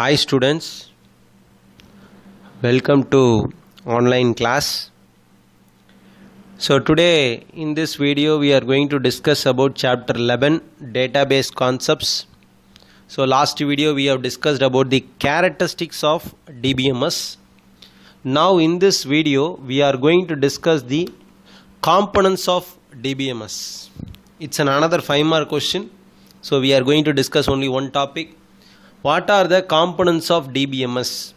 Hi students, welcome to online class. So today in this video we are going to discuss about chapter 11 database concepts. So last video we have discussed about the characteristics of DBMS. Now in this video we are going to discuss the components of DBMS. It's another 5-mark question. So we are going to discuss only one topic. What are the components of DBMS?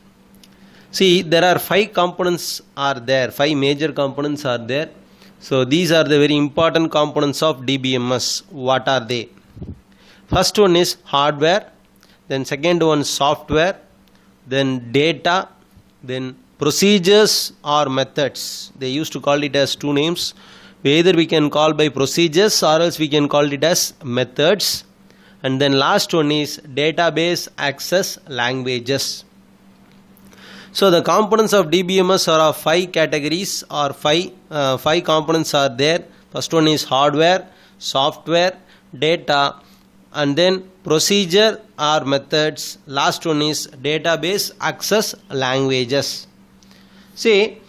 See, there are 5 components are there, 5 major components are there. So these are the very important components of DBMS. What are they? First one is hardware, then second one software, then data, then procedures or methods. They used to call it as 2 names. Either we can call by procedures or else we can call it as methods. And then last one is database access languages. So the components of DBMS are of 5 categories or 5 components are there. First one is hardware, software, data, and then procedure or methods. Last one is database access languages. See,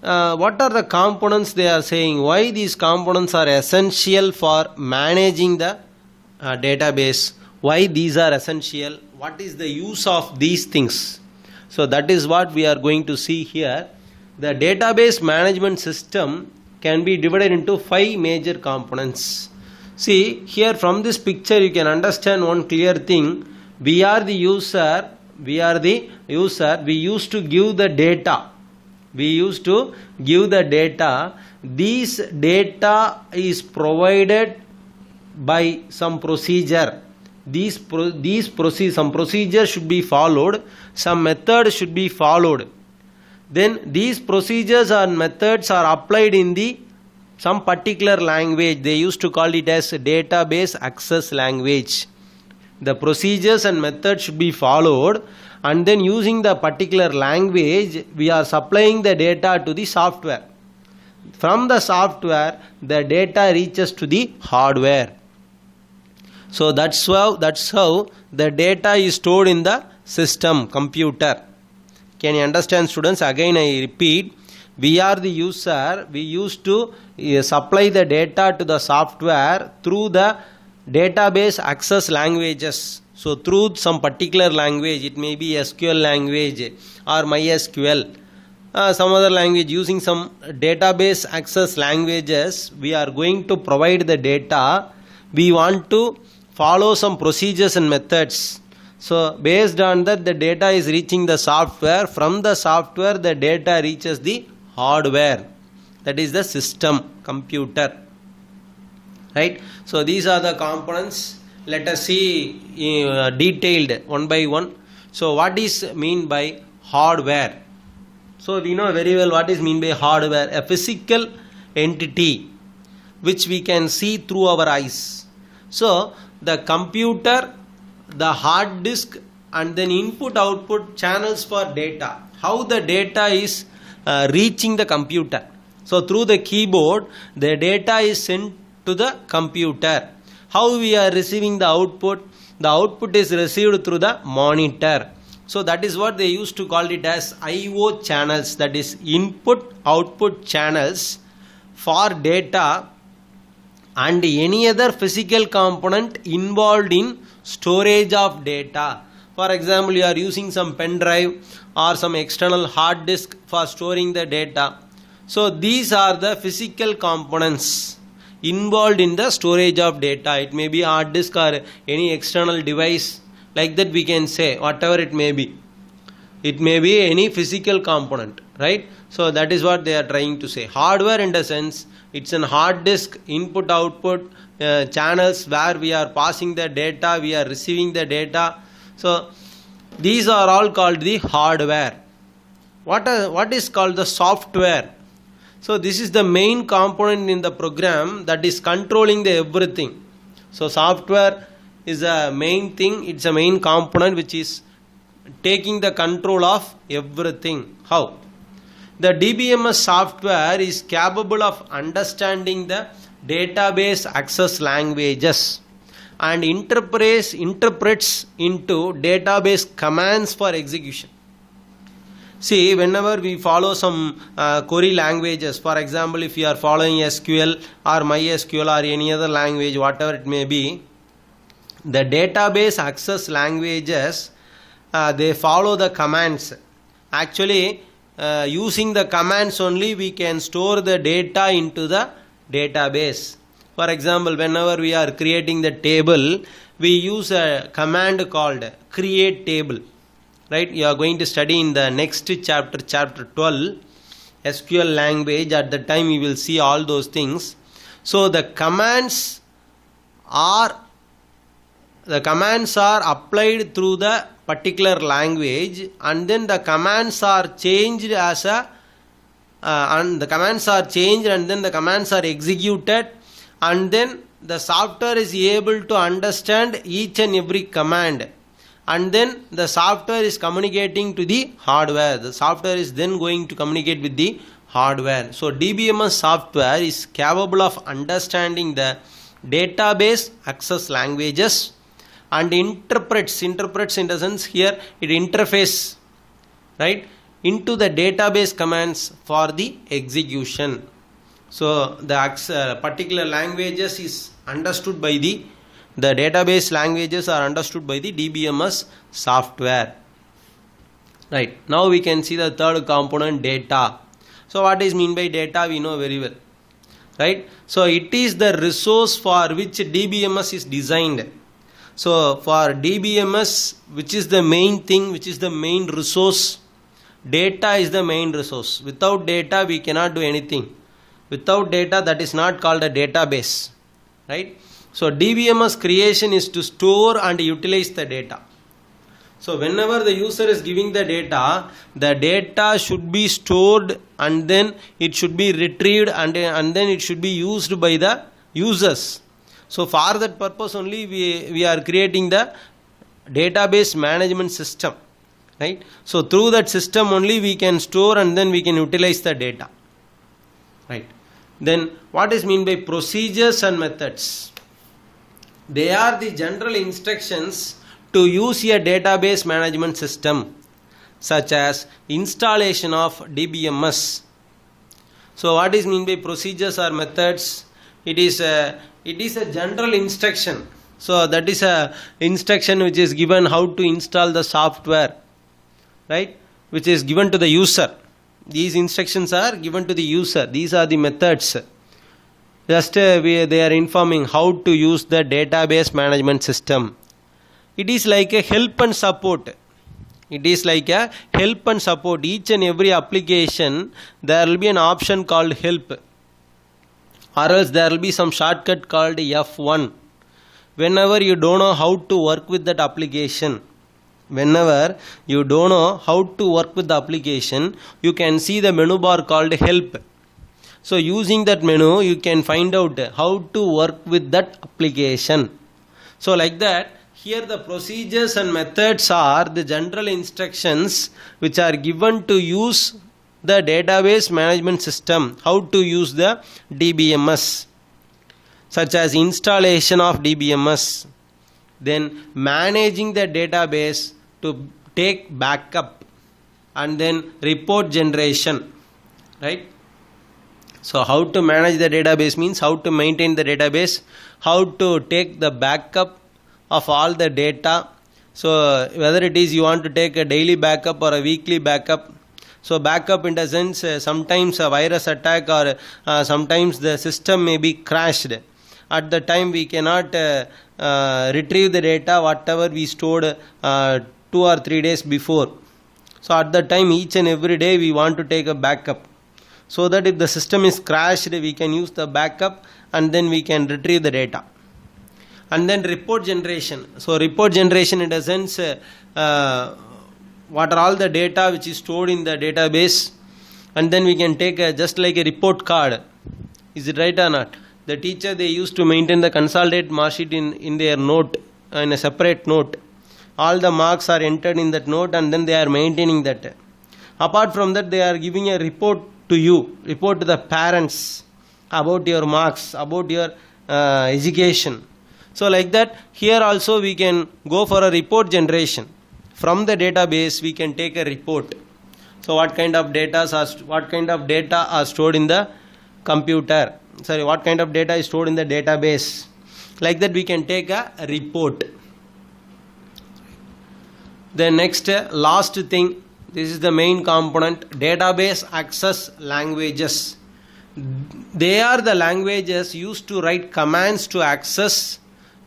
what are the components they are saying? Why these components are essential for managing the database? Why these are essential? What is the use of these things? So that is what we are going to see here. The database management system can be divided into 5 major components. See here from this picture you can understand one clear thing. We are the user. We used to give the data. This data is provided by some procedure. Some procedure should be followed, some method should be followed. Then these procedures and methods are applied in some particular language. They used to call it as database access language. The procedures and methods should be followed, and then using the particular language we are supplying the data to the software. From the software the data reaches to the hardware. So that's how the data is stored in the system, computer. Can you understand, students? Again I repeat, we are the user. We used to supply the data to the software through the database access languages. So through some particular language, it may be SQL language or MySQL, some other language. Using some database access languages, we are going to provide the data. We want to follow some procedures and methods. So based on that the data is reaching the software. From the software the data reaches the hardware, that is the system, computer. Right? So these are the components. Let us see detailed one by one. So what is mean by hardware? So we know very well what is mean by hardware. A physical entity which we can see through our eyes. So the computer, the hard disk, and then input output channels for data. How the data is reaching the computer. So through the keyboard the data is sent to the computer. How we are receiving the output? The output is received through the monitor. So that is what they used to call it as IO channels, that is input output channels for data and any other physical component involved in storage of data. For example, you are using some pen drive or some external hard disk for storing the data. So these are the physical components involved in the storage of data. It may be hard disk or any external device, like that we can say, whatever it may be. It may be any physical component, right? So that is what they are trying to say. Hardware in the sense, it's an hard disk, input output channels where we are passing the data, we are receiving the data. So these are all called the hardware. What is called the software? So this is the main component in the program that is controlling the everything. So software is a main thing. It's a main component which is taking the control of everything. How? The DBMS software is capable of understanding the database access languages and interprets into database commands for execution. See, whenever we follow some query languages, for example, if you are following SQL or MySQL or any other language, whatever it may be, the database access languages, they follow the commands. Actually, using the commands only we can store the data into the database. For example, whenever we are creating the table, we use a command called create table. Right? You are going to study in the next chapter, chapter 12, SQL language. At the time you will see all those things. So the commands are applied through the particular language, and then the commands are changed as a and the commands are changed, and then the commands are executed, and then the software is able to understand each and every command, and then the software is communicating to the hardware. The software is then going to communicate with the hardware. So DBMS software is capable of understanding the database access languages and interprets in the sense here it interface, right, into the database commands for the execution. So the particular languages is understood by the database languages are understood by the DBMS software. Right, now we can see the third component, data. So what is mean by data, we know very well, right? So it is the resource for which DBMS is designed. So for DBMS, which is the main thing, which is the main resource, data is the main resource. Without data we cannot do anything. Without data, that is not called a database, right? So DBMS creation is to store and utilize the data. So whenever the user is giving the data should be stored, and then it should be retrieved, and then it should be used by the users. So for that purpose only we are creating the database management system, right? So through that system only we can store and then we can utilize the data, right? Then what is mean by procedures and methods? They are the general instructions to use a database management system, such as installation of DBMS. So what is mean by procedures or methods? It is a general instruction. So that is a instruction which is given how to install the software, right, which is given to the user. These instructions are given to the user. These are the methods. Just they are informing how to use the database management system. It is like a help and support. It is like a help and support. Each and every application there will be an option called help, or else there will be some shortcut called F1. Whenever you don't know how to work with that application, you can see the menu bar called help. So using that menu you can find out how to work with that application. So like that, here the procedures and methods are the general instructions which are given to use the database management system, how to use the DBMS, such as installation of DBMS, then managing the database to take backup, and then report generation, right? So how to manage the database means how to maintain the database, how to take the backup of all the data. So whether it is you want to take a daily backup or a weekly backup. So backup in the sense sometimes a virus attack or sometimes the system may be crashed. At the time we cannot retrieve the data whatever we stored 2 or 3 days before. So at the time each and every day we want to take a backup, so that if the system is crashed we can use the backup and then we can retrieve the data. And then report generation. So report generation in a sense what are all the data which is stored in the database, and then we can take just like a report card. Is it right or not? The teacher, they used to maintain the consolidated mark sheet in their note, in a separate note. All the marks are entered in that note and then they are maintaining that. Apart from that, they are giving a report to you, report to the parents about your marks, about your education. So like that, here also we can go for a report generation. From the database we can take a report. So what kind of data are stored in the computer? Sorry, what kind of data is stored in the database? Like that we can take a report. The next last thing, this is the main component, database access languages. They are the languages used to write commands to access,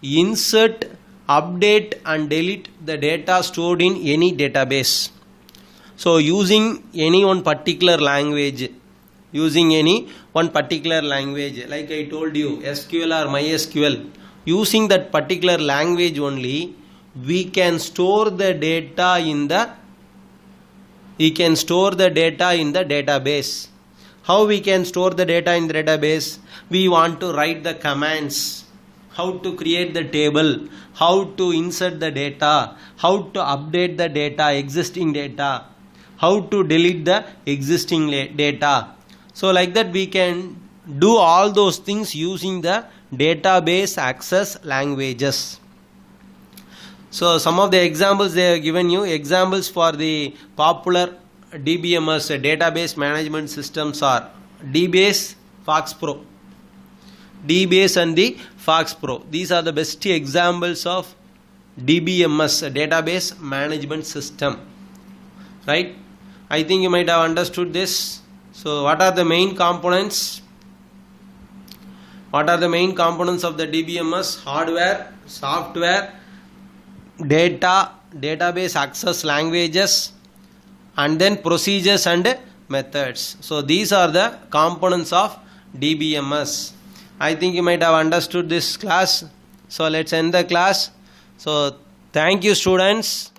insert, update and delete the data stored in any database. So using any one particular language, like I told you, SQL or MySQL, using that particular language only, we can store the data in the database. How we can store the data in the database? We want to write the commands, how to create the table, how to insert the data, how to update the data, existing data, how to delete the existing data. So like that we can do all those things using the database access languages. So some of the examples they have given you, examples for the popular DBMS database management systems are DBase, FoxPro. DBase and the FoxPro. These are the best examples of DBMS, database management system. Right? I think you might have understood this. So what are the main components? What are the main components of the DBMS? Hardware, software, data, database access languages, and then procedures and methods. So these are the components of DBMS. I think you might have understood this class. So let's end the class. So thank you, students.